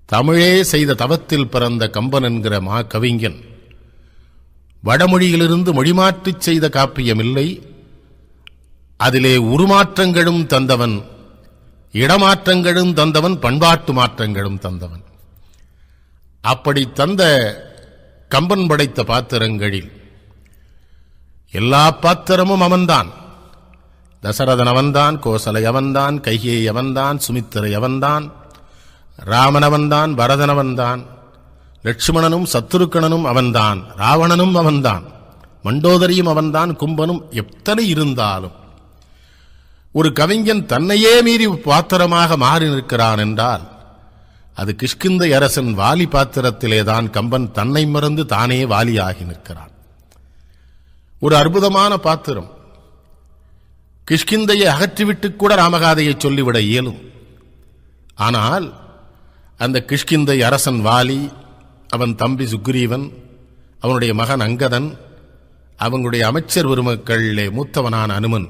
தமிழே செய்த தவத்தில் பிறந்த கம்பன் என்கிற மா கவிஞன் வடமொழியிலிருந்து மொழிமாற்றிச் செய்த காப்பியமில்லை. அதிலே உருமாற்றங்களும் தந்தவன், இடமாற்றங்களும் தந்தவன், பண்பாட்டு மாற்றங்களும் தந்தவன். அப்படி தந்த கம்பன் படைத்த பாத்திரங்களில் எல்லா பாத்திரமும் அவன்தான். தசரதன் அவன்தான், கோசலை அவன்தான், கைகேயி அவன்தான், சுமித்திரை அவன்தான், ராமன் அவன்தான், பரதன் அவன்தான், லட்சுமணனும் சத்துருக்கணனும் அவன்தான், ராவணனும் அவன்தான், மண்டோதரியும் அவன்தான், கும்பனும். எத்தனை இருந்தாலும் ஒரு கவிஞன் தன்னையே மீறி பாத்திரமாக மாறி நிற்கிறான் என்றால் அது கிஷ்கிந்தை அரசன் வாலி பாத்திரத்திலேதான் கம்பன் தன்னை மறந்து தானே வாலியாகி நிற்கிறான். ஒரு அற்புதமான பாத்திரம். கிஷ்கிந்தையை அகற்றிவிட்டு கூட ராமகாதையை சொல்லிவிட இயலும். ஆனால் அந்த கிஷ்கிந்தை அரசன் வாலி, அவன் தம்பி சுக்ரீவன், அவனுடைய மகன் அங்கதன், அவங்களுடைய அமைச்சர் பெருமக்களிலே மூத்தவனான அனுமன்,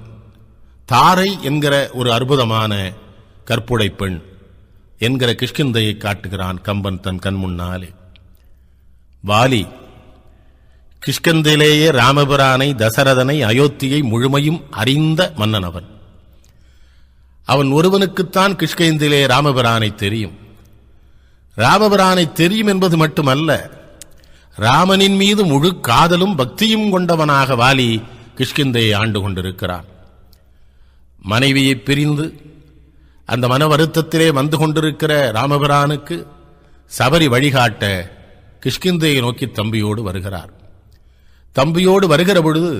தாரை என்கிற ஒரு அற்புதமான கற்புடை பெண் என்கிற கிஷ்கிந்தையை காட்டுகிறான் கம்பன் தன் கண் முன்னாலே. வாலி கிஷ்கிந்தையிலேயே ராமபிரானை, தசரதனை, அயோத்தியை முழுமையும் அறிந்த மன்னன் அவன். அவன் ஒருவனுக்குத்தான் கிஷ்கிந்தையிலே ராமபிரானை தெரியும். ராமபிரானை தெரியும் என்பது மட்டுமல்ல, ராமனின் மீது முழு காதலும் பக்தியும் கொண்டவனாக வாலி கிஷ்கிந்தையை ஆண்டு கொண்டிருக்கிறான். மனைவியை பிரிந்து அந்த மன வருத்தத்திலே வந்து கொண்டிருக்கிற ராமபிரானுக்கு சபரி வழிகாட்ட கிஷ்கிந்தையை நோக்கி தம்பியோடு வருகிறார். தம்பியோடு வருகிற பொழுது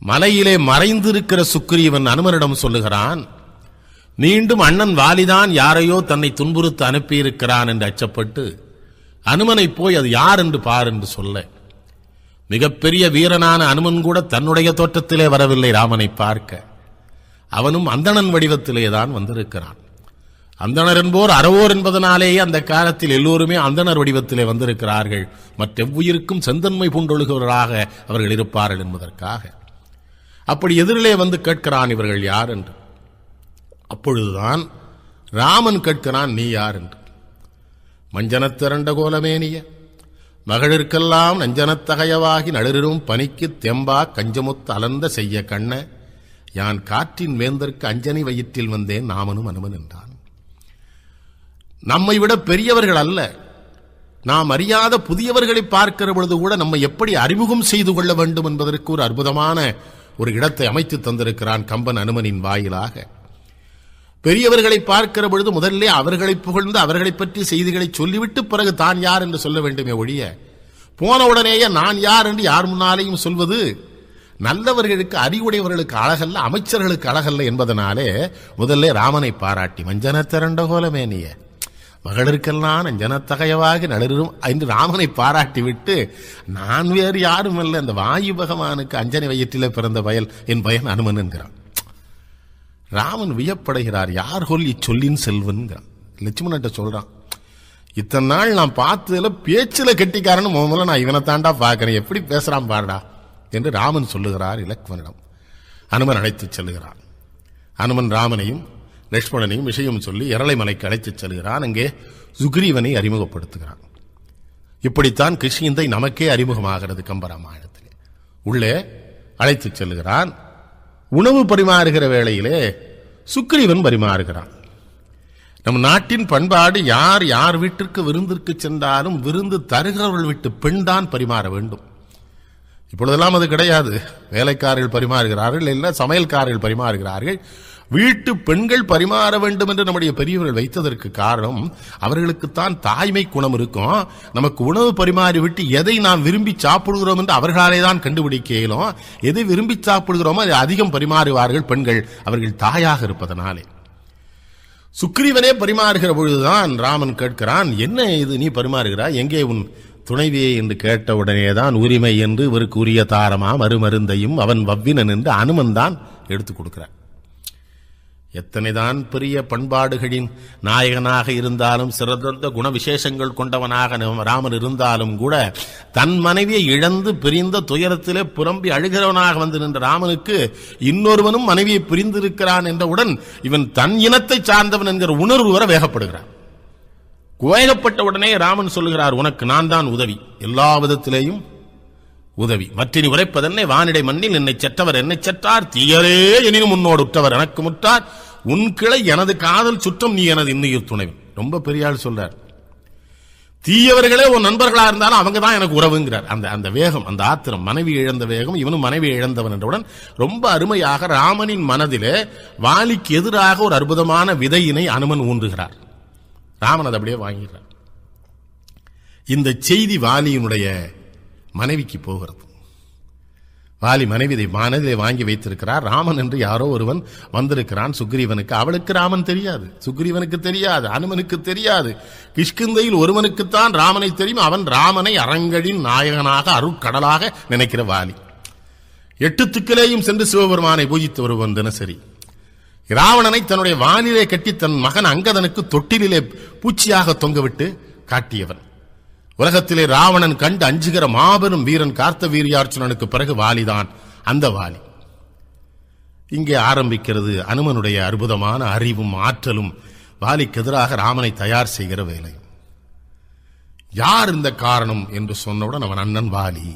மலையிலே மறைந்திருக்கிற சுக்ரீவன் அனுமனிடம் சொல்லுகிறான், மீண்டும் அண்ணன் வாலிதான் யாரையோ தன்னை துன்புறுத்த அனுப்பியிருக்கிறான் என்று அச்சப்பட்டு அனுமனை போய் அது யார் என்று பார் என்று சொல்ல, மிகப்பெரிய வீரனான அனுமன் கூட தன்னுடைய தோற்றத்திலே வரவில்லை ராமனை பார்க்க. அவனும் அந்தணன் வடிவத்திலேதான் வந்திருக்கிறான். அந்தணர் என்போர் அறவோர் என்பதனாலேயே அந்த காலத்தில் எல்லோருமே அந்தணர் வடிவத்திலே வந்திருக்கிறார்கள். மற்றெவ்வுயிருக்கும் செந்தன்மை பூண்டொழுகிறவர்களாக அவர்கள் இருப்பார்கள் என்பதற்காக. அப்படி எதிரிலே வந்து கேட்கிறான் இவர்கள் யார் என்று. அப்பொழுதுதான் ராமன் கேட்கிறான், நீ யார் என்று. மஞ்சனத்திரண்ட கோலமேனிய மகளிர்க்கெல்லாம் நஞ்சனத்தகையவாகி நளிரும் பனிக்கு தெம்பா கஞ்சமுத்து அலர்ந்த செய்ய கண்ண யான் காற்றின் வேந்தற்கு அஞ்சனி வயிற்றில் வந்தேன் நாமனும் அனுமன் என்றான். நம்மை விட பெரியவர்கள் அல்ல, நாம் அறியாத புதியவர்களை பார்க்கிற பொழுது கூட நம்மை எப்படி அறிமுகம் செய்து கொள்ள வேண்டும் என்பதற்கு ஒரு அற்புதமான ஒரு இடத்தை அமைத்து தந்திருக்கிறான் கம்பன் அனுமனின் வாயிலாக. பெரியவர்களை பார்க்கிற பொழுது முதல்ல அவர்களை புகழ்ந்து அவர்களை பற்றி செய்திகளை சொல்லிவிட்டு பிறகு தான் யார் என்று சொல்ல வேண்டுமே ஒழிய, போன உடனேயே நான் யார் என்று யார் முன்னாலேயும் சொல்வது நல்லவர்களுக்கு, அறிவுடையவர்களுக்கு அழகல்ல, அமைச்சர்களுக்கு அழகல்ல என்பதனாலே முதல்ல ராமனை பாராட்டி மஞ்சன திரண்ட கோலமேனிய மகளிருக்கெல்லாம் நஞ்சனத்தகையவாக நளிரும் என்று ராமனை பாராட்டி விட்டு, நான் வேறு யாரும் அல்ல, அந்த வாயு பகவானுக்கு அஞ்சனை வயிற்றிலே பிறந்த என் பயன் அனுமன் என்கிறான். ராமன் வியப்படைகிறார். யார் சொல்லி சொல்லின் செல்வன்கிறான். லட்சுமணன் சொல்றான், இத்தனை நாள் நான் பார்த்ததுல பேச்சுல கெட்டிக்காரன்னு முதல்ல நான் இவனை தாண்டா பார்க்கிறேன், எப்படி பேசுறான் பாருடா என்று ராமன் சொல்லுகிறார் இலக்குவனிடம். அனுமன் அழைத்துச் செல்லுகிறான். அனுமன் ராமனையும் லட்சுமணனையும் விஷயம் சொல்லி இரளைமலைக்கு அழைத்துச் செல்கிறான். அங்கே சுக்ரீவனை அறிமுகப்படுத்துகிறான். இப்படித்தான் கிஷ்கிந்தை நமக்கே அறிமுகமாகிறது கம்பராமாயணத்திலே. உள்ளே அழைத்துச் செல்லுகிறான். உணவு பரிமாறுகிற வேளையிலே சுக்ரீவன் பரிமாறுகிறான். நம் நாட்டின் பண்பாடு, யார் யார் வீட்டிற்கு விருந்திற்கு சென்றாலும் விருந்து தருகிறவர்கள் வீட்டு பெண் தான் பரிமாற வேண்டும். இப்பொழுதெல்லாம் அது கிடையாது. வேலைக்காரர்கள் பரிமாறுகிறார்கள், இல்லை சமையல்காரர்கள் பரிமாறுகிறார்கள். வீட்டு பெண்கள் பரிமாற வேண்டும் என்று நம்முடைய பெரியவர்கள் வைத்ததற்கு காரணம், அவர்களுக்குத்தான் தாய்மை குணம் இருக்கும். நமக்கு உணவு பரிமாறி விட்டு எதை நாம் விரும்பி சாப்பிடுகிறோம் என்று அவர்களாலே தான் கண்டுபிடிக்க இயலும். எதை விரும்பி சாப்பிடுகிறோமோ அதை அதிகம் பரிமாறுவார்கள் பெண்கள், அவர்கள் தாயாக இருப்பதனாலே. சுக்ரீவனே பரிமாறுகிற பொழுதுதான் ராமன் கேட்கிறான், என்ன இது நீ பரிமாறுகிறாய், எங்கே உன் துணைவியை என்று கேட்ட உடனேதான் உரிமை என்று இவருக்கு உரிய தாரமா மறுமருந்தையும் அவன் வவ்வினன் என்று அனுமன் தான் எடுத்துக் கொடுக்கிறார். எத்தனைதான் பெரிய பண்பாடுகளின் நாயகனாக இருந்தாலும் சிறந்த குண விசேஷங்கள் கொண்டவனாக ராமன் இருந்தாலும் கூட தன் மனைவியை இழந்து பிரிந்த துயரத்திலே புலம்பி அழுகிறவனாக வந்து நின்ற ராமனுக்கு இன்னொருவனும் மனைவியை பிரிந்திருக்கிறான் என்றவுடன் இவன் தன் இனத்தை சார்ந்தவன் என்கிற உணர்வு வர வேகப்படுகிறான். கோயகப்பட்ட உடனே ராமன் சொல்லுகிறார், உனக்கு நான் தான் உதவி, எல்லா விதத்திலேயும் உதவி. மற்றினி உரைப்பதென்னை வானிடை மண்ணில் என்னை செற்றவர் என்னை செற்றார், தீயரே எனினும் முன்னோடு உற்றவர் எனக்கு முற்றார், உன் கிளை எனது காதல் சுற்றம் நீ எனது இன்னுயிர் துணைவன். ரொம்ப பெரிய ஆள் சொல்றார். தீயவர்களே உன் நண்பர்களா இருந்தாலும் அவங்க தான் எனக்கு உறவுங்கிறார். அந்த வேகம், அந்த ஆத்திரம், மனைவி இழந்த வேகம், இவனும் மனைவி இழந்தவன் என்றவுடன் ரொம்ப அருமையாக ராமனின் மனதிலே வாலிக்கு எதிராக ஒரு அற்புதமான விதையினை அனுமன் ஊன்றுகிறார். ராமன் அதை அப்படியே வாங்கிறார். இந்த செய்தி வாலியினுடைய மனைவிக்கு போகிறது. வாலி மனைவி மனதிலே வாங்கி வைத்திருக்கிறார். ராமன் என்று யாரோ ஒருவன் வந்திருக்கிறான் சுக்ரீவனுக்கு. அவளுக்கு ராமன் தெரியாது, சுக்ரீவனுக்கு தெரியாது, அனுமனுக்கு தெரியாது. கிஷ்கிந்தையில் ஒருவனுக்குத்தான் ராமனை தெரியும். அவன் ராமனை அரங்கனின் நாயகனாக அருட்கடலாக நினைக்கிற வாலி. 8 திக்கிலேயும் சென்று சிவபெருமானை பூஜித்து வருவன் தினசரி. ராவணனை தன்னுடைய வாலிலே கட்டி தன் மகன் அங்கதனுக்கு தொட்டிலே பூச்சியாக தொங்கவிட்டு காட்டியவன். உலகத்திலே ராவணன் கண்டு அஞ்சுகிற மாபெரும் வீரன் கார்த்த வீரியார்ச்சுனனுக்கு பிறகு வாலிதான் அந்த வாலி. இங்கே ஆரம்பிக்கிறது அனுமனுடைய அற்புதமான அறிவும் ஆற்றலும், வாலிக்கு எதிராக ராமனை தயார் செய்கிற வேலை. யார் இந்த காரணம் என்று சொன்னவுடன் அவன் அண்ணன் வாலி.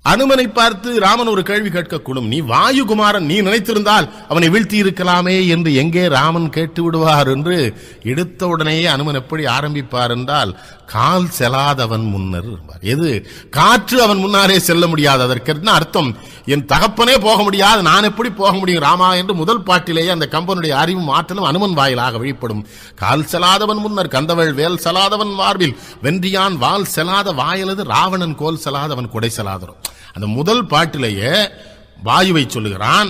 அனுமனை பார்த்து ராமன் ஒரு கேள்வி கேட்கக்கூடும். நீ வாயுகுமாரன், நீ நினைத்திருந்தால் அவனை வீழ்த்தி இருக்கலாமே என்று எங்கே ராமன் கேட்டு விடுவார் என்று எடுத்த உடனேயே அனுமன் எப்படி ஆரம்பிப்பார் என்றால், கால் செல்லாதவன் முன்னர். எது காற்று அவன் முன்னாலே செல்ல முடியாது. அதற்கு என்ன அர்த்தம்? என் தகப்பனே போக முடியாது, நான் எப்படி போக முடியும் ராமா என்று முதல் பாட்டிலேயே அந்த கம்பனுடைய அறிவும் ஆற்றலும் அனுமன் வாயிலாக வெளிப்படும். கால் செல்லாதவன் முன்னர் கந்தவள் வேல் செல்லாதவன் மார்பில் வென்றியான் வால் செல்லாத வாயலது ராவணன் கோல் செல்லாதவன் கொடை செல்லாதரும். அந்த முதல் பாட்டிலேயே வாயுவை சொல்லுகிறான்.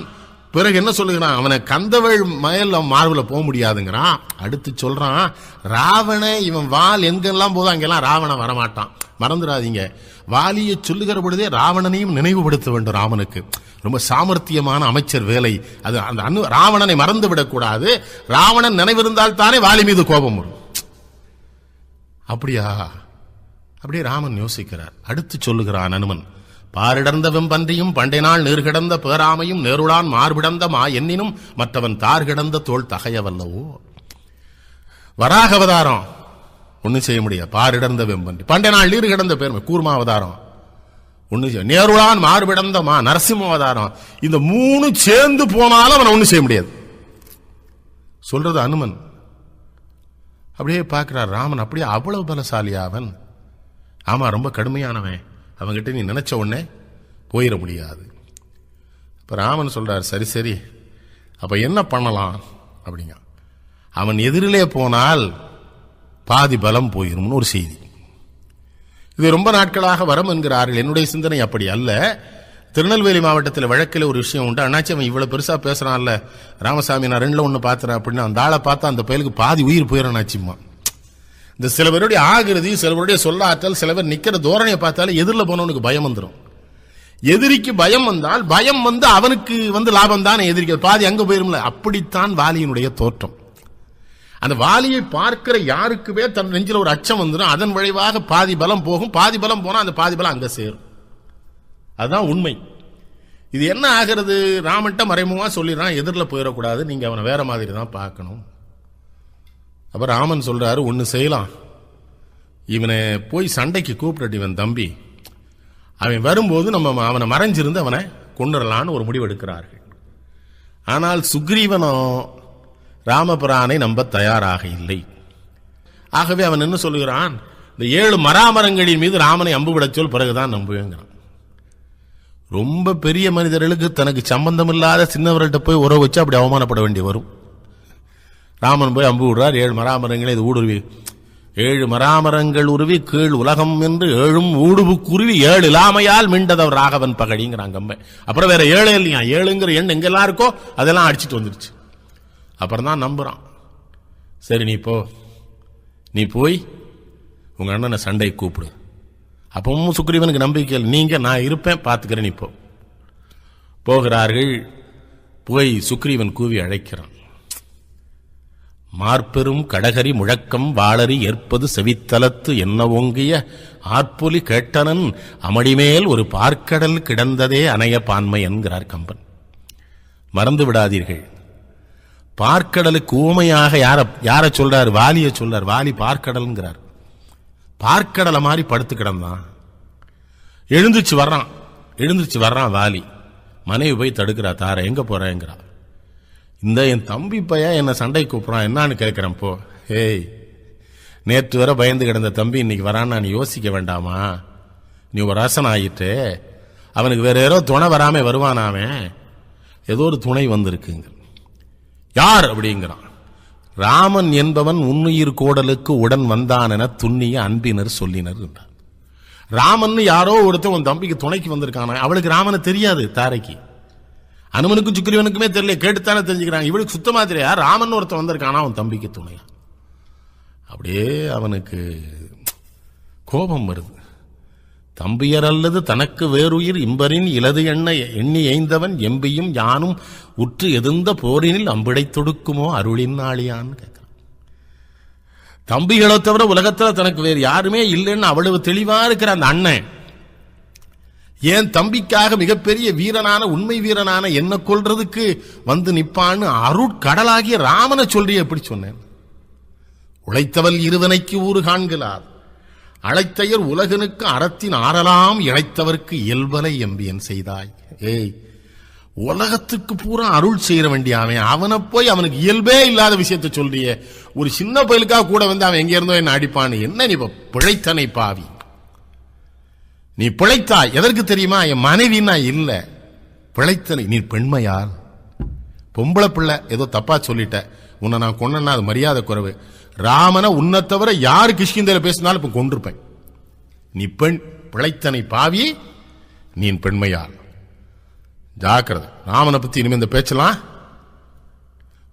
பிறகு என்ன சொல்லுகிறான்? அவனை கந்தவள் மயல் மார்பில் போக முடியாதுங்கிறான். அடுத்து சொல்றான், ராவண இவன் வால் எங்கெல்லாம் போதும் அங்கெல்லாம் ராவணன் வரமாட்டான். மறந்துடாதீங்க, வாலியை சொல்லுகிற பொழுதே ராவணனையும் நினைவுபடுத்த வேண்டும். ராமனுக்கு ரொம்ப சாமர்த்தியமான அமைச்சர் வேலை அது. அந்த ராவணனை மறந்து விடக்கூடாது. ராவணன் நினைவிருந்தால் தானே வாலி மீது கோபம் வரும். அப்படியா? அப்படியே ராமன் யோசிக்கிறார். அடுத்து சொல்லுகிறான் அனுமன், பாரிடர்ந்த வெம்பன்றியும் பண்டை நாள் நீர்கிடந்த பேராமையும் நேருளான் மார்பிடந்த மா எண்ணினும் மற்றவன் தார்கிடந்த தோல் தகையவல்லவோ. வராக அவதாரம் ஒன்னும் செய்ய முடியாது. பாரிடர்ந்த வெம்பன்றி, பண்டை நாள் நீர் கிடந்த பேருமை கூர்மா அவதாரம் ஒன்னும் செய்ய, நேருளான் மார்பிடந்த மா நரசிம்ம அவதாரம், இந்த 3 சேர்ந்து போனாலும் அவனை ஒன்னும் செய்ய முடியாது சொல்றது அனுமன். அப்படியே பார்க்கிறார் ராமன். அப்படியே அவ்வளவு பலசாலியா அவன்? ஆமா, ரொம்ப கடுமையானவன். அவன்கிட்ட நீ நினைச்ச உடனே போயிட முடியாது. இப்ப ராமன் சொல்றார், சரி சரி, அப்ப என்ன பண்ணலாம் அப்படிங்க. அவன் எதிரிலே போனால் பாதி பலம் போயிரும்னு ஒரு செய்தி. இது ரொம்ப நாட்களாக வரம் என்கிறார்கள். என்னுடைய சிந்தனை அப்படி அல்ல. திருநெல்வேலி மாவட்டத்தில் வழக்கில் ஒரு விஷயம் உண்டு. அண்ணாச்சி அவன் இவ்வளவு பெருசா பேசுறான்ல ராமசாமி, நான் 2ல் 1 பாத்துறேன் அப்படின்னு அந்த ஆளை பார்த்தா அந்த பயலுக்கு பாதி உயிர் போயிடனாச்சுமா. இந்த சில பேருடைய ஆகிருதி, சில பேருடைய சொல்லாற்றல், சில பேர் நிக்கிற தோரணையை பார்த்தாலும் எதிரில் போனவனுக்கு பயம் வந்துடும். எதிரிக்கு பயம் வந்தால் பயம் வந்து அவனுக்கு வந்து லாபம் தானே, எதிரிக்க பாதி அங்க போயிரும்ல. அப்படித்தான் வாலியினுடைய தோற்றம். அந்த வாலியை பார்க்கிற யாருக்குமே தன் நெஞ்சில் ஒரு அச்சம் வந்துடும். அதன் விளைவாக பாதி பலம் போகும். பாதி பலம் போனா அந்த பாதி பலம் அங்க சேரும். அதுதான் உண்மை. இது என்ன ஆகிறது? ராமன்ட்ட மறைமுகமா சொல்லிடுறான், எதிரில் போயிடக்கூடாது, நீங்க அவனை வேற மாதிரி தான் பார்க்கணும். அப்ப ராமன் சொல்றாரு, ஒன்னு செய்யலாம், இவனை போய் சண்டைக்கு கூப்பிட்டு இவன் தம்பி, அவன் வரும்போது நம்ம அவனை மறைஞ்சிருந்து அவனை கொண்டுடலான்னு ஒரு முடிவு எடுக்கிறார்கள். ஆனால் சுக்ரீவனும் ராமபிரானை நம்ப தயாராக இல்லை. ஆகவே அவன் என்ன சொல்லுகிறான், இந்த 7 மராமரங்களின் மீது ராமனை அம்பு விட சொல், பிறகுதான் நம்புவேங்கிறான். ரொம்ப பெரிய மனிதர்களுக்கு தனக்கு சம்பந்தம் இல்லாத சின்னவர்கள்ட்ட போய் உறவு வச்சு அப்படி அவமானப்பட வேண்டி வரும். ராமன் போய் அம்பு விடுறார். 7 மராமரங்களை இது ஊடுருவி, 7 மராமரங்கள் உருவி கீழ் உலகம் என்று 7 ஊடுபு குருவி 7 இல்லாமையால் மீண்டதவர் ராகவன் பகடிங்கிறாங்க அம்மை. அப்புறம் வேற 7 இல்லையா, 7ங்கிற எண் எங்கெல்லாம் இருக்கோ அதெல்லாம் அடிச்சுட்டு வந்துருச்சு. அப்புறம் தான் நம்புறான். சரி நீ போய் உங்க அண்ணனை சண்டை கூப்பிடு. அப்பவும் சுக்ரீவனுக்கு நம்பிக்கை, நீங்க நான் இருப்பேன் பார்த்துக்கிறேன். இப்போ போகிறார்கள். போய் சுக்ரீவன் கூவி அழைக்கிறான். மார்பெரும் கடகரி முழக்கம் வாளறி ஏற்பது செவித்தலத்து என்ன ஓங்கிய ஆற்பொலி கேட்டனன் அமடிமேல் ஒரு பார்க்கடல் கிடந்ததே அணைய பான்மை என்கிறார் கம்பன். மறந்து விடாதீர்கள், பார்க்கடலுக்கு ஊமையாக யார சொல்றாரு? வாலிய சொல்றாரு. வாலி பார்க்கடல்ங்கிறார். பார்க்கடலை மாதிரி படுத்து கிடந்தான். எழுந்துச்சு வர்றான் வாலி. மனைவி போய் தடுக்கிறா. தார எங்க போறேங்கிறா. இந்த என் தம்பி பையன் என்ன சண்டை கூப்பிடுறான், என்னான்னு கேட்கிறேன். போ, ஏய், நேற்று வரை பயந்து கிடந்த தம்பி இன்னைக்கு வரான்னு நான் யோசிக்க வேண்டாமா? நீ ஒரு அரசன் ஆயிட்டு அவனுக்கு வேற யாரோ துணை வராம வருவானாவன். ஏதோ ஒரு துணை வந்திருக்குங்க. யார் அப்படிங்கிறான். ராமன் என்பவன் உன்னுயிர் கோடலுக்கு உடன் வந்தான் என துண்ணிய அன்பினர் சொல்லினர் என்றார். ராமன் யாரோ ஒருத்தன் உன் தம்பிக்கு துணைக்கு வந்திருக்கான. அவளுக்கு ராமனை தெரியாது. தாரைக்கு அனுமனுக்கும் சுக்கிரீவனுக்குமே தெரியல. கேட்டுத்தானே தெரிஞ்சுக்கிறாங்க. இவளுக்கு சுத்தமா தெரியா ராமன் ஒருத்தன் வந்திருக்கானா அவன் தம்பிக்கு துணையா. அப்படியே அவனுக்கு கோபம் வருது. தம்பியர் அல்லது தனக்கு வேறுயிர் இம்பரின் இலது எண்ண எண்ணி எய்ந்தவன் எம்பியும் யானும் உற்று எதிர்ந்த போரினில் அம்பிடை தொடுக்குமோ அருளின் நாளியான்னு கேட்கிறான். தம்பிகளை தவிர உலகத்துல தனக்கு வேறு யாருமே இல்லைன்னு அவ்வளவு தெளிவா இருக்கிற அந்த அண்ணன் ஏன் தம்பிக்காக மிகப்பெரிய வீரனான உண்மை வீரனான என்ன கொல்றதுக்கு வந்து நிப்பான்னு அருட்கடலாகிய ராமனை சொல்றிய எப்படி சொன்னேன்? உழைத்தவள் இருவனைக்கு ஊறு காண்கிறார், அழைத்தையர் உலகனுக்கு அறத்தின் ஆறலாம் இழைத்தவர்க்கு இயல்பலை எம்பியன் செய்தாய். ஏய், உலகத்துக்கு பூரா அருள் செய்ய வேண்டிய அவனை போய் அவனுக்கு இயல்பே இல்லாத விஷயத்தை சொல்றிய. ஒரு சின்ன பயலுக்காக கூட வந்து அவன் எங்க இருந்தோ என்ன அடிப்பான்னு. என்ன நீ பிழைத்தனை பாவி, நீ பிழைத்தாய். எதற்கு தெரியுமா? என் மனைவினா இல்ல, பிழைத்தனை. நீ பெண்மையால் பொம்பளை பிள்ளை ஏதோ தப்பா சொல்லிட்ட, உன்னை நான் கொண்டனா அது மரியாதை குறைவு. ராமனை உன்னை தவிர யாரு கிஷ்கிந்தையில பேசினாலும் இப்ப கொண்டிருப்பேன். நீ பெண், பிழைத்தனை பாவி, நீ பெண்மையால். ஜாக்கிரதை. ராமனை பத்தி இனிமே இந்த பேச்சலாம்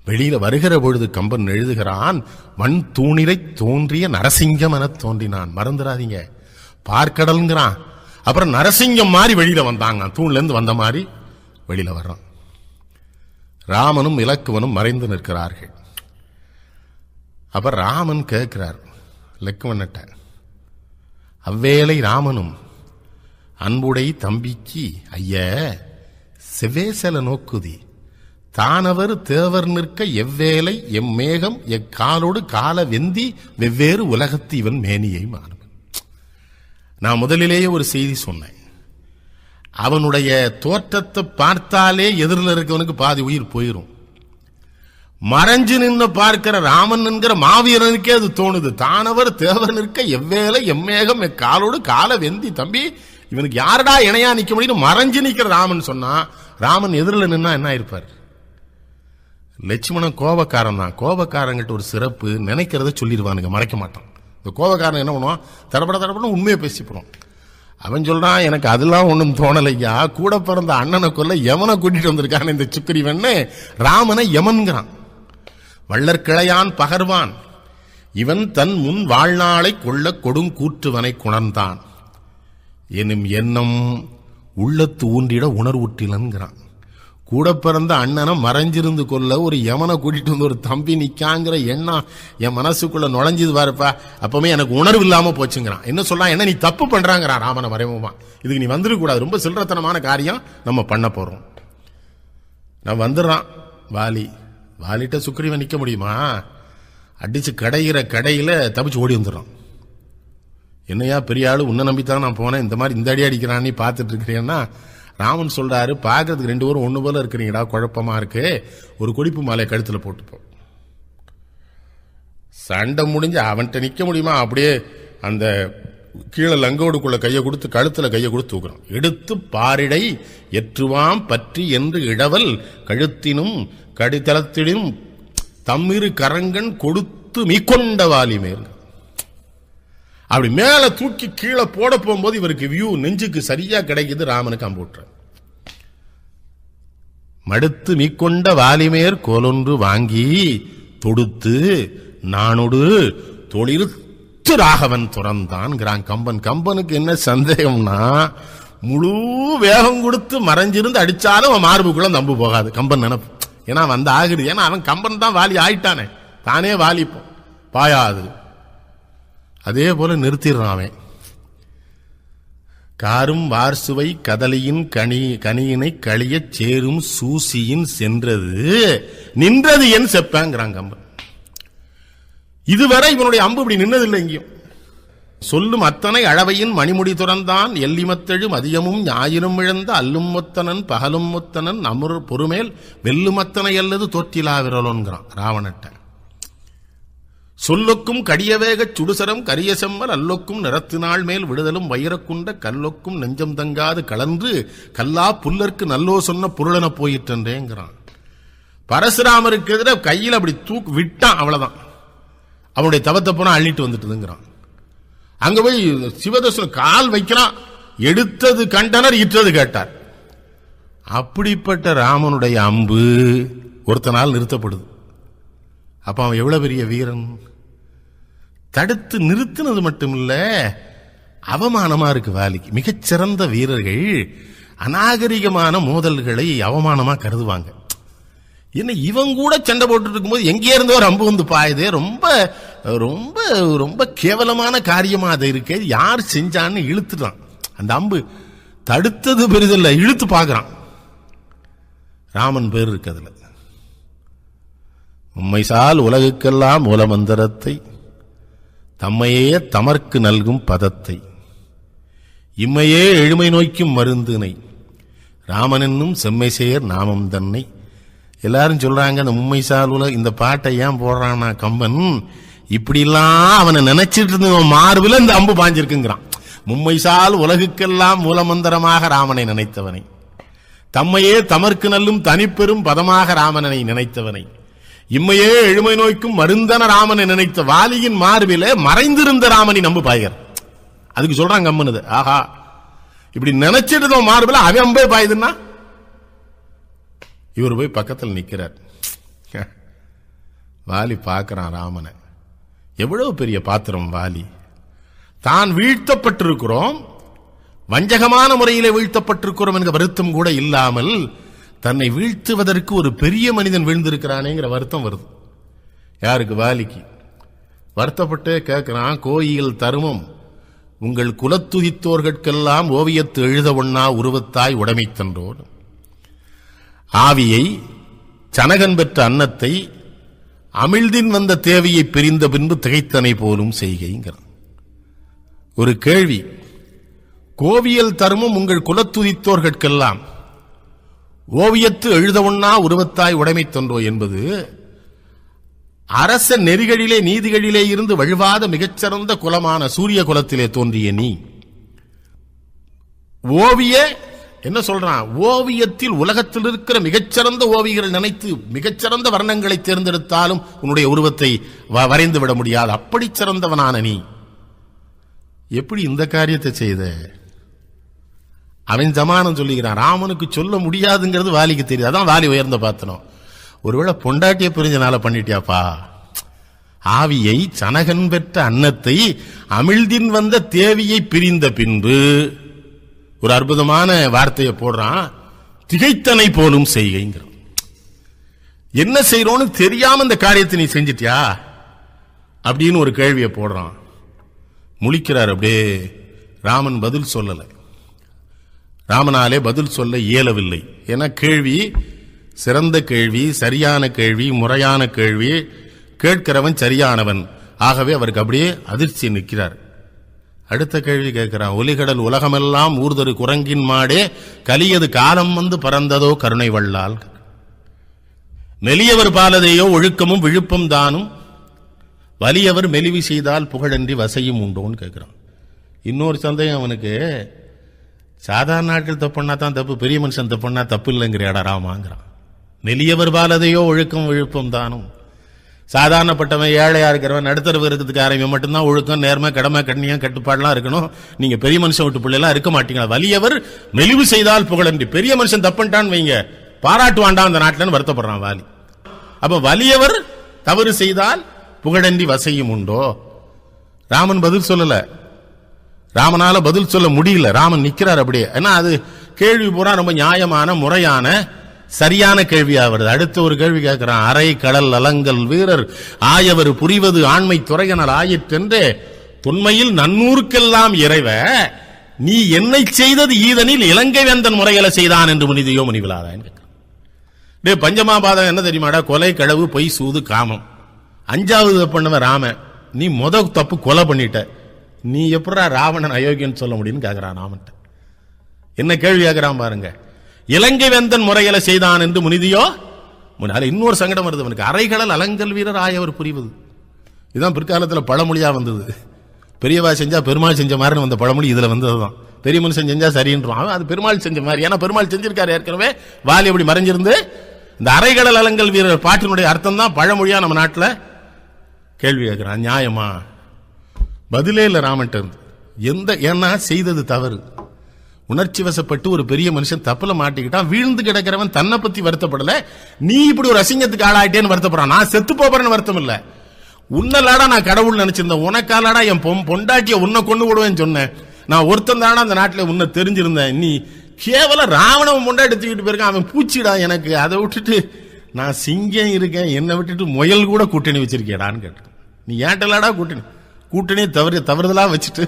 வெளியில வருகிற பொழுது கம்பன் எழுதுகிறான், வன் தூணிலை தோன்றிய நரசிங்கம் என தோன்றினான். மறந்துடாதீங்க, பார்க்கடல்ங்கிறான். அப்புறம் நரசிங்கம் மாதிரி வெளியில வந்தாங்க. தூண்ல இருந்து வந்த மாதிரி வெளியில வர்றான். ராமனும் இலக்குவனும் மறைந்து நிற்கிறார்கள். அப்ப ராமன் கேட்கிறார் லக்குவன்ட்ட, அவ்வேளை ராமனும் அன்புடை தம்பிக்கு, ஐய செவ்வேசல நோக்குதி தானவர் தேவர் நிற்க எவ்வேளை எம்மேகம் எக்காலோடு கால வெந்தி வெவ்வேறு உலகத்து இவன் மேனியை மாறும். நான் முதலிலேயே ஒரு செய்தி சொன்னேன். அவனுடைய தோற்றத்தை பார்த்தாலே எதிரில் இருக்கவனுக்கு பாதி உயிர் போயிரும். மறைஞ்சு நின்று பார்க்கிற ராமன் என்கிற மாவீரனுக்கே அது தோணுது. தானவர் தேவர் நிற்க எவ்வேளை எம்மேகம் எக்காலோடு கால வெந்தி. தம்பி, இவனுக்கு யாரடா இணையா நிக்க முடியும்? மறைஞ்சு நிக்கிற ராமன் சொன்னா, ராமன் எதிரில் நின்னா என்ன இருப்பார்? லட்சுமணன் கோபக்காரன் தான். கோபக்காரங்கிட்ட ஒரு சிறப்பு, நினைக்கிறத சொல்லிடுவானுங்க, மறைக்க மாட்டான். இந்த கோபக்காரன் என்ன பண்ணுவான்? தடப்பட உண்மையை பேசிப்படும். அவன் சொல்றான், எனக்கு அதெல்லாம் ஒண்ணும் தோணலையா, கூட பிறந்த அண்ணனை கொல்ல யமனை கூட்டிட்டு வந்திருக்கான் இந்த சுக்கிரீவன். ராமனை யமன்கிறான். வள்ளற்கிளையான் பகர்வான் இவன் தன் முன் வாழ்நாளை கொள்ள கொடுங்கூற்றுவனை குணர்ந்தான் எனும் எண்ணம் உள்ளத்து ஊன்றிட உணர்வுற்றிலன்கிறான். கூட பிறந்த அண்ணனை மறைஞ்சிருந்து கொள்ள ஒரு யமனை கூட்டிட்டு வந்து ஒரு தம்பி நிக்காங்கிற எண்ணம் என் மனசுக்குள்ள நுழைஞ்சது பாருப்பா. அப்பவுமே எனக்கு உணர்வு இல்லாம போச்சுங்கிறான். என்ன சொல்லலாம்? என்ன நீ தப்பு பண்றாங்கிறான் ராமனை மறைமுகமா. இதுக்கு நீ வந்துட கூடாது, ரொம்ப சில்லறத்தனமான காரியம் நம்ம பண்ண போறோம். நான் வந்துடுறான் வாலிட்ட சுக்கிரீவன் நிக்க முடியுமா? அடிச்சு கடையில தப்பிச்சு ஓடி வந்துடுறான். என்னையா பெரிய ஆளு, உன்னை நம்பித்தான் நான் போனேன், இந்த மாதிரி இந்த அடி அடிக்கிறான்னு பார்த்துட்டு இருக்கிறேன்னா, ராமன் சொல்றாரு, பாக்குறதுக்கு ரெண்டு பேரும் ஒண்ணு போல இருக்கிறீங்கடா, குழப்பமா இருக்கு, ஒரு கொடிப்பு மாலையை கழுத்துல போட்டுப்போம். சண்டை முடிஞ்சு அவன்கிட்ட நிக்க முடியுமா? அப்படியே அந்த கீழே லங்கோடுக்குள்ள கையை கொடுத்து கழுத்துல கையை கொடுத்து தூக்குறான். எடுத்து பாரிடை எற்றுவாம் பற்றி என்று இடவல் கழுத்தினும் கடித்தளத்திலும் தம்மிரு கரங்கன் கொடுத்து மீக்கொண்ட வாலி மேல். அப்படி மேல தூக்கி கீழே போட போகும்போது இவருக்கு வியூ நெஞ்சுக்கு சரியா கிடைக்குது. ராமனுக்கு அம்பூற்ற மடுத்து மீக்கொண்ட வாலிமேர் கோலொன்று வாங்கி தொடுத்து நானொடு தொழிற்று ராகவன் துறந்தான் கம்பன். கம்பனுக்கு என்ன சந்தேகம்னா, முழு வேகம் கொடுத்து மறைஞ்சிருந்து அடிச்சாலும் அவன் மார்புக்குள்ள நம்பு போகாது கம்பன் நினைப்பு. ஏன்னா வந்து ஆகுது. ஏன்னா அவன் கம்பன் தான் வாலி ஆயிட்டானே, தானே வாலிப்போம் பாயாது. அதே போல நிறுத்திடுறான் அவன். காரும் வார்சுவை கதலியின் கனியினை களியச் சேரும் சூசியின் சென்றது நின்றது என் செப்பங்கிறாங்க கம்பன். இதுவரை இவனுடைய அம்பு இப்படி நின்னதில்லை எங்கேயும். சொல்லும் அத்தனை அளவையின் மணிமுடி துறந்தான் எல்லிமத்தெழு மதியமும் ஞாயிறும் இழந்த அல்லும் மொத்தனன் பகலும் மொத்தனன் அமுர் பொறுமேல் வெல்லுமத்தனை அல்லது தோற்றிலா விரலோன்கிறான் ராவணட்ட. சொல்லொக்கும் கடியவேகச் சுடுசரம் கரிய செம்மல் அல்லொக்கும் நிறத்தினாள் மேல் விடுதலும் வைரக்குண்ட கல்லொக்கும் நெஞ்சம் தங்காது கலன்று கல்லா புல்லருக்கு நல்லோ சொன்ன பொருளன போயிட்டேங்கிறான். பரசுராமருக்கு எதிர கையில் அப்படி தூக்கு விட்டான், அவ்வளவுதான். அவனுடைய தவத்தை போனா அள்ளிட்டு வந்துட்டுங்கிறான். அங்க போய் சிவதர்சனம் கால் வைக்கிறான், எடுத்தது கண்டனர் இற்றது கேட்டார். அப்படிப்பட்ட ராமனுடைய அம்பு ஒருத்தனால் நிறுத்தப்படுது. அப்ப அவன் எவ்வளவு பெரிய வீரன். தடுத்து நிறுத்தினது மட்டும் இல்ல, அவமானமா இருக்கு வாலிக்கு. மிகச்சிறந்த வீரர்கள் அநாகரிகமான மோதல்களை அவமானமா கருதுவாங்க. என்ன இவன் கூட சண்டை போட்டு இருக்கும்போது எங்கே இருந்தோ ஒரு அம்பு வந்து பாயுது, ரொம்ப ரொம்ப ரொம்ப கேவலமான காரியமா அது இருக்கு, யார் செஞ்சான்னு இழுத்துட்டான். அந்த அம்பு தடுத்தது பெரிதில்லை, இழுத்து பார்க்கறான். ராமன் பேர் இருக்கு அதுல. உம்மைசால் உலகுக்கெல்லாம் மூலமந்திரத்தை தம்மையே தமர்க்கு நல்கும் பதத்தை இம்மையே எழுமை நோய்க்கும் மருந்தினை ராமன் என்னும் செம்மை சேர் நாமம் தன்னை. எல்லாரும் சொல்றாங்க இந்த உம்மைசால் உலக இந்த பாட்டை ஏன் போடுறான்னா கம்பன் இப்படிலாம் அவனை நினைச்சிட்டு இருந்த மார்பில் இந்த அம்பு பாஞ்சிருக்குங்கிறான். மும்மைசால் உலகுக்கெல்லாம் மூலமந்திரமாக ராமனை நினைத்தவனை, தம்மையே தமர்க்கு நல்லும் தனிப்பெரும் பதமாக ராமனை நினைத்தவனை, இம்மையே எழுமை நோய்க்கும் மருந்தன ராமனை நினைத்த வாலியின் மார்பிலே மறைந்திருந்த ராமனை நம்பு பாயர். அதுக்கு சொல்றாங்க அம்மனது. ஆஹா, இப்படி நினைச்சிட்டு மார்பில் அவன் அம்பே பாயுதுன்னா இவர் போய் பக்கத்தில் நிற்கிறார். வாலி பார்க்கிறான் ராமனை. எவ்வளவு பெரிய பாத்திரம் வாலி. தான் வீழ்த்தப்பட்டிருக்கிறோம், வஞ்சகமான முறையிலே வீழ்த்தப்பட்டிருக்கிறோம் என்கிற வருத்தம் கூட இல்லாமல் தன்னை வீழ்த்துவதற்கு ஒரு பெரிய மனிதன் வீழ்ந்திருக்கிறானேங்கிற வருத்தம் வருது. யாருக்கு? வாலிக்கு. வருத்தப்பட்டே கேட்கிறான், கோயில் தருமம் உங்கள் குலத்துதித்தோர்கெல்லாம் ஓவியத்து எழுத ஒண்ணா உருவத்தாய் உடைமை தன்றோர் ஆவியை சனகன் பெற்ற அன்னத்தை அமிழ்தின் வந்த தேவையை பிரிந்த பின்பு திகைத்தனை போலும் செய்கைங்கிறான். ஒரு கேள்வி. கோவியல் தருமம் உங்கள் குலத்துதித்தோர்கெல்லாம் ஓவியத்து எழுத ஒண்ணா உருவத்தாய் உடைமை தன்றோ என்பது அரச நெறிகளிலே நீதிகளிலே இருந்து வழுவாத மிகச்சிறந்த குலமான சூரிய குலத்திலே தோன்றிய நீ ஓவிய என்ன சொல்றான்? ஓவியத்தில் உலகத்தில் இருக்கிற மிகச்சிறந்த ஓவியர்கள் நினைத்து மிகச்சிறந்த வர்ணங்களை தேர்ந்தெடுத்தாலும் உன்னுடைய உருவத்தை வரைந்து விட முடியாது. அப்படி சிறந்தவனான நீ எப்படி இந்த காரியத்தை செய்த? அவன் ஜமானம் சொல்லுகிறான். ராமனுக்கு சொல்ல முடியாதுங்கிறது வாலிக்கு தெரியுது. அதான் வாலி உயர்ந்த பாத்திரம். ஒருவேளை பொண்டாட்டிய பிரிஞ்சனால பண்ணிட்டியாப்பா. ஆவியை சனகன் பெற்ற அன்னத்தை அமிழ்தின் வந்த தேவியை பிரிந்த பின்பு ஒரு அற்புதமான வார்த்தையை போடுறான், திகைத்தனை போலும் செய்கைங்கிறான். என்ன செய்யறோன்னு தெரியாம இந்த காரியத்தை நீ செஞ்சிட்டியா அப்படின்னு ஒரு கேள்வியை போடுறான். முழிக்கிறார் அப்படியே. ராமன் பதில் சொல்லல. ராமனாலே பதில் சொல்ல இயலவில்லை. ஏன்னா கேள்வி சிறந்த கேள்வி, சரியான கேள்வி, முறையான கேள்வி, கேட்கிறவன் சரியானவன். ஆகவே அவருக்கு அப்படியே அதிர்ச்சி நிற்கிறார். அடுத்த கேள்வி கேட்கிறான். ஒலிகடல் உலகமெல்லாம் ஊர்தரு குரங்கின் மாடே கலியது காலம் வந்து பறந்ததோ கருணை வள்ளால் மெலியவர் பாலதையோ ஒழுக்கமும் விழுப்பம் தானும் வலியவர் மெலிவு செய்தால் புகழன்றி வசையும் உண்டோன்னு கேட்கிறான். இன்னொரு சந்தேகம் அவனுக்கு, சாதாரண நாட்கள் தப்புன்னா தான் தப்பு, பெரிய மனுஷன் தப்புன்னா தப்பு இல்லைங்கிற ராமாங்கிறான். மெலியவர் பாலதையோ ஒழுக்கம் விழுப்பம் தானும். சாதாரணப்பட்டவன் ஏழையா இருக்கிறவன் நடுத்தரவு இருக்கிறதுக்கு ஆரம்பியும் மட்டும்தான் ஒழுக்கம் நேர்மை கடமை கண்ணியம் கட்டுப்பாடுலாம் இருக்கணும். நீங்க பெரிய மனுஷன் விட்டு பிள்ளைலாம் இருக்க மாட்டீங்களா? வலியவர் மெலிவு செய்தால் புகழன்றி. பெரிய மனுஷன் தப்புட்டான்னு வைங்க, பாராட்டு வாண்டா அந்த நாட்டில் வருத்தப்படுறான் வாலி. அப்ப வலியவர் தவறு செய்தால் புகழன்றி வசையும் உண்டோ? ராமன் பதில் சொல்லல. ராமனால பதில் சொல்ல முடியல. ராமன் நிக்கிறார் அப்படியே. ஏன்னா அது கேள்வி பூரா ரொம்ப நியாயமான முறையான சரியான கேள்வியா வருது. அடுத்த ஒரு கேள்வி கேட்கிறான். அரை கடல் அலங்கல் வீரர் ஆயவர் புரிவது ஆண்மை துறையனர் ஆயிற்றென்றே தொன்மையில் நன்னூருக்கெல்லாம் இறைவ நீ என்னை செய்தது ஈதனில் இலங்கை வேந்தன் முறைகளை செய்தான் என்று முனிதியோ முனிவிலாதான். பஞ்சமாபாதம் என்ன தெரியுமாடா? கொலை, களவு, பொய், சூது, காமம். 5வது தப்பு பண்ணவன் ராமன். நீ தப்பு கொலை பண்ணிட்ட. நீ எப்படா ராவணன் அயோக்கியன்னு சொல்ல முடியும்னு கேட்கிறான் ராமன். என்ன கேள்வி கேட்கிறான் பாருங்க. இலங்கை வேந்தன் முறைகளை செய்தான் என்று முனிதியோ. இன்னொரு சங்கடம் வருது அவனுக்கு. அரைகடல் அலங்கல் வீரர் ஆயவர் புரிவது. இதுதான் பிற்காலத்தில் பழமொழியா வந்தது. பெரியவா செஞ்சா பெருமாள் செஞ்ச மாதிரி வந்த பழமொழி இதுல வந்ததுதான். பெரிய மனுஷன் செஞ்சா சரின்றான், அது பெருமாள் செஞ்ச மாதிரி. ஏன்னா பெருமாள் செஞ்சிருக்காரு ஏற்கனவே. வாலி எப்படி மறைஞ்சிருந்து இந்த அரைகடல் அலங்கல் வீரர் பாட்டினுடைய அர்த்தம் தான் பழமொழியா நம்ம நாட்டில் கேள்வி கேட்கிறான். நியாயமா? பதிலே இல்ல ராமன்ட்ட இருந்து. ஏன்னா செய்தது தவறு. உணர்ச்சி வசப்பட்டு ஒரு பெரிய மனுஷன் தப்புல மாட்டிக்கிட்டான். வீழ்ந்து கிடக்கிறவன் தன்னை பத்தி வருத்தப்படல. நீ இப்படி ஒரு அசிங்கத்துக்கு ஆளாயிட்டேன்னு வருத்தப்படுறான். நான் செத்து போறேன்னு வருத்தம் இல்ல. உன்னலாடா நான் கடவுள் நினைச்சிருந்தேன். உனக்காலாடா என் பொண்டாட்டிய உன்னை கொண்டு விடுவேன்னு சொன்னேன். நான் ஒருத்தன் தானா அந்த நாட்டில் உன்னை தெரிஞ்சிருந்தேன். நீ கேவலம் ராவணன் பொண்டாட்டி தூக்கிட்டு போயிருக்கான். அவன் பூச்சிடா எனக்கு. அதை விட்டுட்டு நான் சிங்கம் இருக்கேன், என்னை விட்டுட்டு முயல் கூட கூட்டணி வச்சிருக்கேடான்னு கேட்டேன். நீ ஏட்டலாடா கூட்டணியை தவறுதலா வச்சுட்டு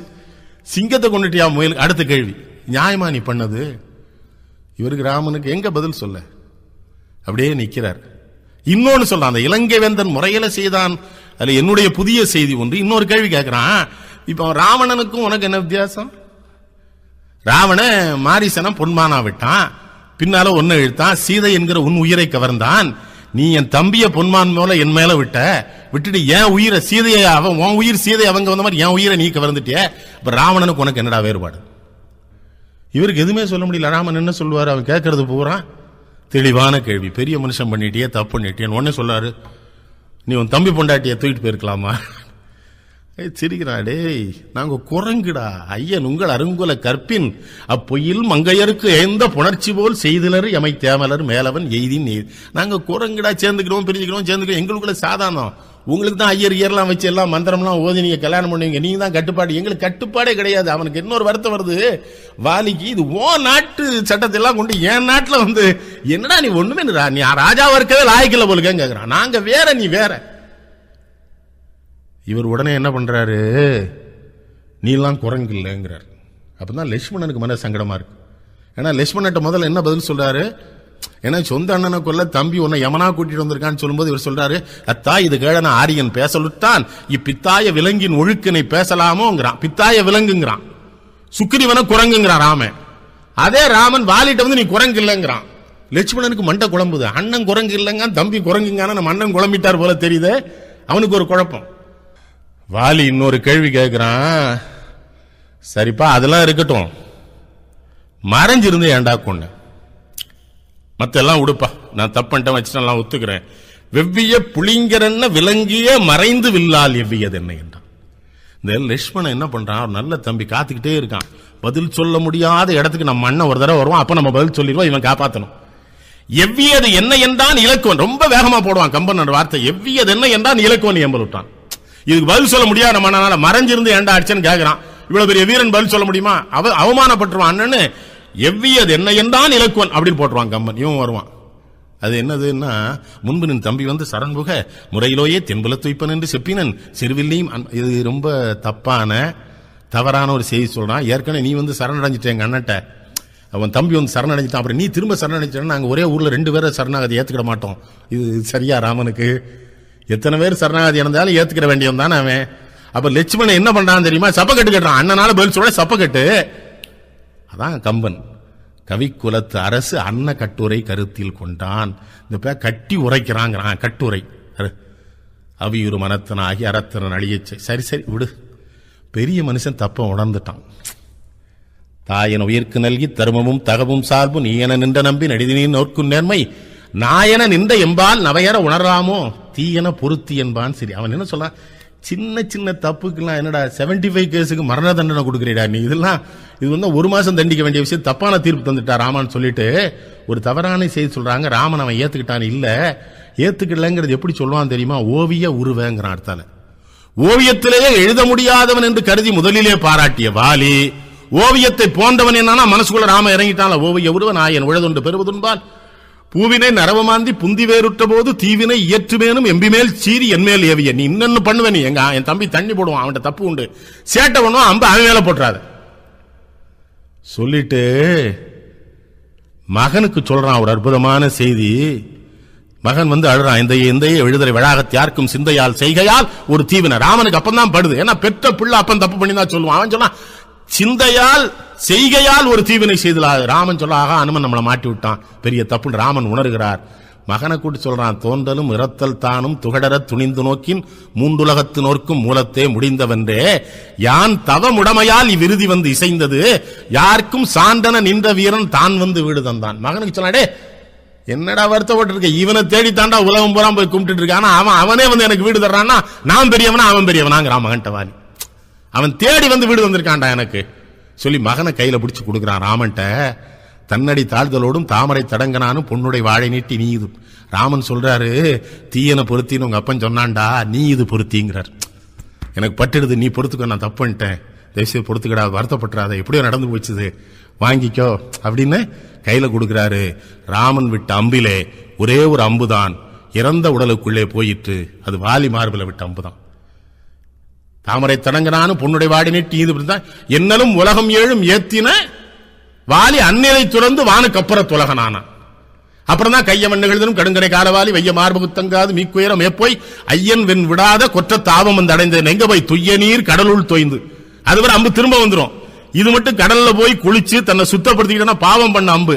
சிங்கத்தை கொண்டுட்டியா முயல்? அடுத்த கேள்வி, நியாயமா நீ பண்ணது? இவருக்கு ராமனுக்கு எங்க பதில் சொல்ல? அப்படியே நிக்கிறார். இன்னொன்னு சொல்றான், அந்த இலங்கை வேந்தன் முறையில செய்தான். அதுல என்னுடைய புதிய செய்தி ஒன்று. இன்னொரு கேள்வி கேட்கிறான். இப்ப ராவணனுக்கும் உனக்கு என்ன வித்தியாசம்? ராவண மாரிசனம் பொன்மானா விட்டான், பின்னால ஒன்னு இழுத்தான், சீதை என்கிற உன் உயிரை கவர்ந்தான். நீ என் தம்பிய பொன்மான் மேல என் மேல விட்டுட்டு என் உயிரை சீதையை அவன் உன் உயிர் சீதை அவங்க வந்த மாதிரி என் உயிரை நீ கவர்ந்துட்டிய. இப்ப ராவணனுக்கு உனக்கு என்னடா வேறுபாடு? இவருக்கு எதுவுமே சொல்ல முடியல. ராமன் என்ன சொல்லுவாரு? அவன் கேட்கறது பூரா தெளிவான கேள்வி. பெரிய மனுஷன் பண்ணிட்டியே, தப்பு பண்ணிட்டியன்னு உடனே சொல்லாரு, நீ உன் தம்பி பொண்டாட்டிய தூக்கிட்டு போயிருக்கலாமா? சிரிக்கிறாடே, நாங்க குரங்குடா. ஐயன் உங்கள் அருங்குல கற்பின் அப்பொயில் மங்கையருக்கு எந்த புணர்ச்சி போல் செய்திலர் எமை தேமலர் மேலவன் எய்தின். நாங்க குரங்குடா, சேர்ந்துக்கிறோம் சேர்ந்துக்கிறோம். எங்களுக்குள்ள சாதாரணம். உங்களுக்கு தான் ஐயர் இயர்லாம் வச்சு எல்லாம் மந்திரம்லாம் ஓதி நீங்க கல்யாணம் பண்ணுவீங்க. நீங்க தான் கட்டுப்பாடு. எங்களுக்கு கட்டுப்பாடே கிடையாது. அவனுக்கு இன்னொரு வருத்தம் வருது வாலிக்கு. இது ஓ நாட்டு சட்டத்தை எல்லாம் கொண்டு என் நாட்டுல என்னடா நீ ஒண்ணுமே நீ ராஜாவா இருக்கவே லாய்க்கல போலுக்கேன்னு கேட்கிறான். நாங்க வேற, நீ வேற. இவர் உடனே என்ன பண்றாரு? நீ எல்லாம் குரங்கு இல்லைங்கிறார். அப்பதான் லட்சுமணனுக்கு மன சங்கடமா இருக்கு. ஏன்னா லட்சுமணன்ட்ட முதல்ல என்ன பதில் சொல்றாரு? ஏன்னா சொந்த அண்ணனை கொல்ல தம்பி உன்னை யமனா கூட்டிட்டு வந்திருக்கான்னு சொல்லும்போது இவர் சொல்றாரு, அத்தா இது கேழன ஆரியன் பேசலுட்டான், இப்பித்தாய விலங்கின் ஒழுக்கினை பேசலாமோங்கிறான். பித்தாய விலங்குங்கிறான், சுக்கிரிவன குரங்குங்கிறான் ராமன். அதே ராமன் வாலிட்ட நீ குரங்கு இல்லைங்கிறான். லட்சுமணனுக்கு மண்டை குழம்புது. அண்ணன் குரங்கு இல்லைங்க, தம்பி குரங்குங்கான நம்ம அண்ணன் குழம்பிட்டார் போல தெரியுது. அவனுக்கு ஒரு குழப்பம். வாலி இன்னொரு கேள்வி கேட்கிறான். சரிப்பா அதெல்லாம் இருக்கட்டும், மறைஞ்சிருந்து ஏண்டா கொண்ட? மத்த எல்லாம் உடுப்பா, நான் தப்பன்ட்ட வச்சுட்டெல்லாம் ஒத்துக்கிறேன். வெவ்விய புளிங்கரன்ன விலங்கிய மறைந்து வில்லால் எவ்வியது என்ன என்றான். இந்த லட்சுமணன் என்ன பண்றான்? ஒரு நல்ல தம்பி காத்துக்கிட்டே இருக்கான். பதில் சொல்ல முடியாத இடத்துக்கு நம்ம அண்ணன் ஒரு தடவை வருவான். அப்ப நம்ம பதில் சொல்லிடுவோம், இவன் காப்பாற்றணும். எவ்வியது என்ன என்றான் இலக்குவன். ரொம்ப வேகமா போடுவான் கம்பன் வார்த்தை. எவ்வியது என்ன என்றான் இலக்குவன் எம்பல் விட்டான். இதுக்கு பதில் சொல்ல முடியாது. நம்ம மறைஞ்சிருந்து ஏண்டா அடிச்சன்னு கேட்கிறான். இவ்வளவு பெரிய வீரன் பதில் சொல்ல முடியுமா? அவமானப்பட்டுருவான் அண்ணன்னு. எவ்வியது என்ன என்றான் இலக்குவன் அப்படின்னு போட்டுருவான் கம்பன். இவன் வருவான். அது என்னதுன்னா, முன்பு நின் தம்பி சரண்புக முறையிலோயே தென்புல துய்ப்பன் என்று செப்பினன் சிறுவில்லையும். இது ரொம்ப தவறான ஒரு செய்தி சொல்றான். ஏற்கனவே நீ சரணடைஞ்சிட்ட எங்க அண்ணட்ட, அவன் தம்பி சரணடைஞ்சிட்டான், அப்புறம் நீ திரும்ப சரணடைஞ்சிட்டா நாங்க ஒரே ஊர்ல 2 பேரை சரணாகதி ஏத்துக்கிட மாட்டோம். இது சரியா? ராமனுக்கு எத்தனை பேர் சரணாகதி இருந்தாலும் ஏத்துக்கிற வேண்டியவன் தானே அவன். அப்ப லட்சுமணன் என்ன பண்றான் தெரியுமா? சப்பக்கட்டு கட்டுறான். அண்ணனால பதில் சொல்ல சப்பக்கட்டு. அதான் கம்பன் கவி குலத்து அரசு அன்ன கட்டுரை கருத்தில் கொண்டான். இந்த கட்டி உரைக்கிறாங்கிறான். கட்டுரை அவியுறு மனத்தனாகி அறத்திறன் அழியச்சை. சரி விடு. பெரிய மனுஷன் தப்ப உணர்ந்துட்டான். தாயன உயிர்க்கு நல்கி தருமமும் தகவும் சார்பு நீயன நின்ற நம்பி நடிதினின் நோர்க்கும் நேர்மை நாயன நின்ற எம்பால் நவையற உணராமோ தீயன பொருத்தி என்பான். சரி, அவன் என்ன சொல்றான்? சின்ன சின்ன தப்புக்கெல்லாம் என்னடா 75 கேஸுக்கு மரண தண்டனை கொடுக்குறீடா நீ? இதெல்லாம் இது 1 மாசம் தண்டிக்க வேண்டிய விஷயம், தப்பான தீர்ப்பு தந்துட்டா ராமன் சொல்லிட்டு ஒரு தவறான செய்தி சொல்றாங்க. ராமன் அவன் ஏத்துக்கிட்டான். இல்ல ஏத்துக்கலங்கிறது எப்படி சொல்லுவான் தெரியுமா? ஓவிய உருவங்கிறான். அர்த்தால ஓவியத்திலேயே எழுத முடியாதவன் என்று கருதி முதலிலே பாராட்டிய வாலி ஓவியத்தை போன்றவன் என்னன்னா மனசுக்குள்ள ராம இறங்கிட்டான். ஓவிய உருவன் ஆயன் உழதுண்டு பெறுவதுன்பால் பூவினை நரவமாந்தி புந்தி வேறுட்ட போது தீவினை இயற்றுமேனும் எம்பிமேல் சீரி என்மேல் ஏவிய. நீ இன்னொன்னு பண்ணுவேன். என் தம்பி தண்ணி போடுவான், அவன்கிட்ட தப்பு உண்டு. சேட்டை பண்ணுவான், அம்பு அவன் மேல போட்டுறாது. சொல்லிட்டு மகனுக்கு சொல்றான் ஒரு அற்புதமான செய்தி. மகன் வந்து அழுறான், இந்த எழுதுரை வளாகத்தியார்க்கும் சிந்தையால் செய்கையால் ஒரு தீவின. ராமனுக்கு அப்பந்தான் படுது, ஏன்னா பெற்ற பிள்ளை அப்பன் தப்பு பண்ணி தான் சொல்லுவான். அவன் சொன்னான் சிந்தையால் செய்கையால் ஒரு தீவினை செய்தலாது. ராமன் சொல்ல, ஆகா அனுமன் நம்மளை மாட்டி விட்டான், பெரிய தப்பு ராமன் உணர்கிறார். மகனை கூட்டி சொல்றான், தோன்றலும் இறத்தல் தானும் துகடர துணிந்து நோக்கின் மூண்டுலகத்து நோர்க்கும் மூலத்தே முடிந்தவன்றே யான் தவமுடமையால் இவ்விருதி வந்து இசைந்தது யாருக்கும் சான்றன நின்ற வீரன் தான் வந்து வீடு தந்தான். மகனுக்கு சொன்னாடே, என்னடா வருத்தப்பட்டு இருக்க, இவனை தேடி தாண்டா உலகம் பூரா போய் கும்பிட்டு இருக்கான், அவனே வந்து எனக்கு வீடு தர்றான்னா நான் பெரியவனா அவன் பெரியவனாங்கிறான் மகன்ட்ட வாலி. அவன் தேடி வந்து வீடு வந்திருக்கான்டா எனக்கு சொல்லி மகனை கையில பிடிச்சு கொடுக்குறான் ராமன்ட்ட. தன்னடி தாழ்தலோடும் தாமரை தடங்கனானும் பொன்னுடைய வாழை நீட்டி நீ இது. ராமன் சொல்றாரு, தீயனை பொருத்தின்னு உங்க அப்பன் சொன்னான்டா, நீ இது பொருத்திங்கிறார். எனக்கு பட்டுடுது, நீ பொறுத்துக்கோ, நான் தப்பு பண்ணிட்டேன், தயவுசெய்து பொறுத்துக்கடா, வருத்தப்பட்டுறாத, எப்படியோ நடந்து போச்சுது, வாங்கிக்கோ அப்படின்னு கையில கொடுக்கிறாரு. ராமன் விட்ட அம்பிலே ஒரே ஒரு அம்புதான் இறந்த உடலுக்குள்ளே போயிட்டு, அது வாலி மார்பில விட்ட அம்புதான். தாமரை தடங்கனானும் பொன்னுடைய வாடி நீட்டி இது என்னலும் உலகம் ஏழும் ஏத்தின வாலி அந்நிலை துறந்து வானுக்கு அப்புற துலகனான. அப்புறம் தான் கையமன் நிகழ்ந்தனும் கடுங்கரை காலவாலி வைய மார்பு தங்காது மீக்குயரம் ஏப்போய் ஐயன் வெண் விடாத கொற்ற தாபம் வந்து அடைந்த எங்க போய் துய்ய நீர் கடலுள் தோய்ந்து. அதுவரை அம்பு திரும்ப வந்துடும். இது மட்டும் கடல்ல போய் குளிச்சு தன்னை சுத்தப்படுத்திக்கிட்டா பாவம் பண்ண அம்பு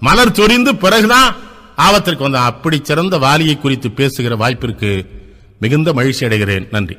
மலர் சொரிந்து பிறகுதான் ஆபத்திற்கு வந்தான். அப்படி சிறந்த வாலியை குறித்து பேசுகிற வாய்ப்பிற்கு மிகுந்த மகிழ்ச்சி அடைகிறேன். நன்றி.